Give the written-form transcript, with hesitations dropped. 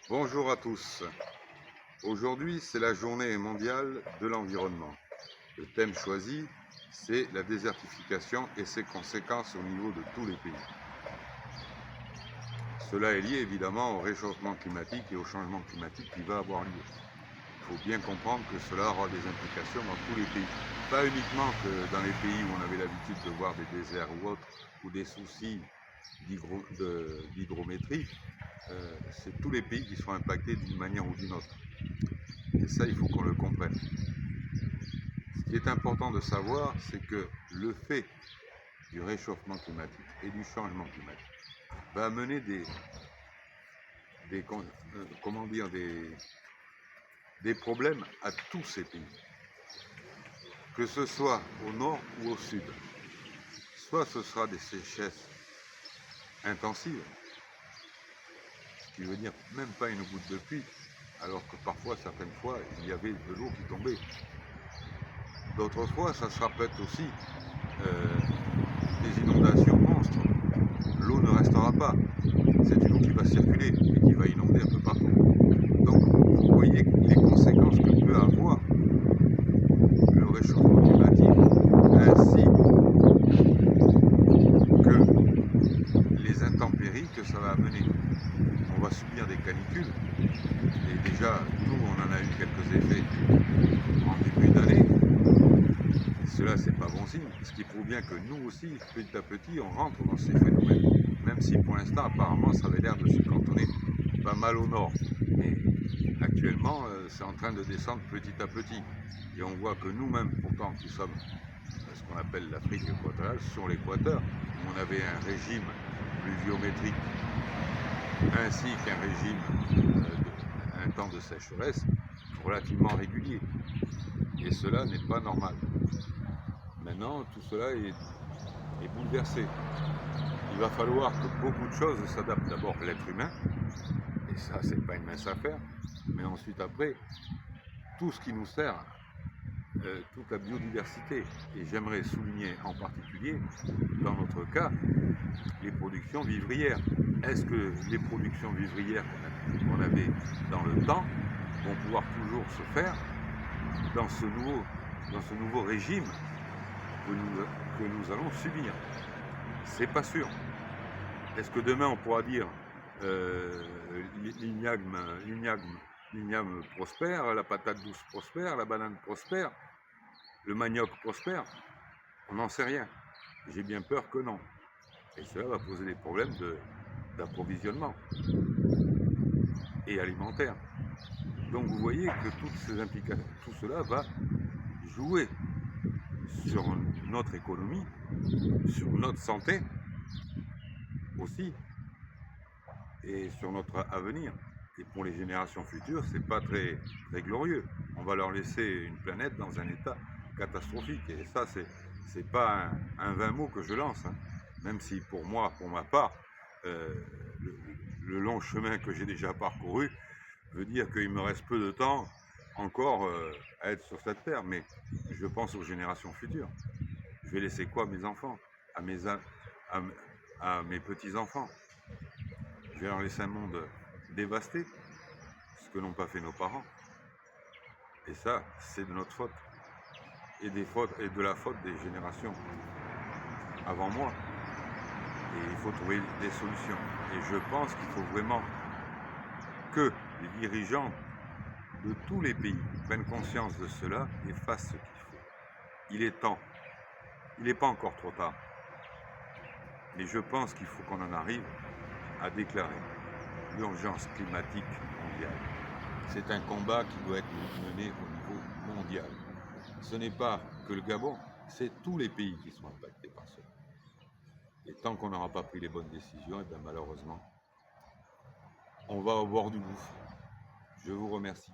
Bonjour à tous. Aujourd'hui, c'est la journée mondiale de l'environnement. Le thème choisi, c'est la désertification et ses conséquences au niveau de tous les pays. Cela est lié évidemment au réchauffement climatique et au changement climatique qui va avoir lieu. Il faut bien comprendre que cela aura des implications dans tous les pays. Pas uniquement que dans les pays où on avait l'habitude de voir des déserts ou autres, ou des soucis d'hydrométrie, c'est tous les pays qui sont impactés d'une manière ou d'une autre. Et ça, il faut qu'on le comprenne. Ce qui est important de savoir, c'est que le fait du réchauffement climatique et du changement climatique va amener des problèmes à tous ces pays, que ce soit au nord ou au sud. Soit ce sera des sécheresses intensives, ce qui veut dire même pas une goutte de pluie, alors que parfois, certaines fois, il y avait de l'eau qui tombait. D'autres fois, ça sera peut-être aussi des inondations monstres. L'eau ne restera pas. C'est une eau qui va circuler et qui va inonder un peu partout. Donc, vous voyez les conséquences que peut avoir le réchauffement climatique, ainsi que les intempéries que ça va amener. On va subir des canicules, et déjà, nous, on en a eu quelques effets en début d'année. Cela, c'est pas bon signe, ce qui prouve bien que nous aussi, petit à petit, on rentre dans ces phénomènes. Même si pour l'instant, apparemment, ça avait l'air de se cantonner pas mal au nord. Mais actuellement, c'est en train de descendre petit à petit. Et on voit que nous-mêmes, pourtant, qui sommes ce qu'on appelle l'Afrique équatoriale, sur l'équateur, où on avait un régime pluviométrique ainsi qu'un régime, un temps de sécheresse relativement régulier. Et cela n'est pas normal. Maintenant, tout cela est bouleversé. Il va falloir que beaucoup de choses s'adaptent. D'abord l'être humain, et ça c'est pas une mince affaire, mais ensuite après, tout ce qui nous sert, toute la biodiversité. Et j'aimerais souligner en particulier, dans notre cas, les productions vivrières. Est-ce que les productions vivrières qu'on avait dans le temps vont pouvoir toujours se faire dans ce nouveau régime que nous allons subir? C'est pas sûr. Est-ce que demain on pourra dire l'igname prospère, la patate douce prospère, la banane prospère, le manioc prospère? On n'en sait rien. J'ai bien peur que non. Et cela va poser des problèmes d'approvisionnement et alimentaire. Donc vous voyez que toutes ces implications, tout cela va jouer sur notre économie, sur notre santé aussi, et sur notre avenir. Et pour les générations futures, c'est pas très glorieux. On va leur laisser une planète dans un état catastrophique. Et ça, c'est pas un vain mot que je lance, hein. Même si pour moi, pour ma part, le long chemin que j'ai déjà parcouru veut dire qu'il me reste peu de temps encore à être sur cette terre. Mais je pense aux générations futures. Je vais laisser quoi à mes enfants, à mes petits-enfants? Je vais leur laisser un monde dévasté, ce que n'ont pas fait nos parents. Et ça, c'est de notre faute. Et de la faute des générations avant moi. Et il faut trouver des solutions. Et je pense qu'il faut vraiment que les dirigeants de tous les pays prennent conscience de cela et fassent ce qu'il faut. Il est temps. Il n'est pas encore trop tard. Mais je pense qu'il faut qu'on en arrive à déclarer l'urgence climatique mondiale. C'est un combat qui doit être mené au niveau mondial. Ce n'est pas que le Gabon, c'est tous les pays qui sont impactés par cela. Et tant qu'on n'aura pas pris les bonnes décisions, et bien malheureusement, on va au bord du gouffre. Je vous remercie.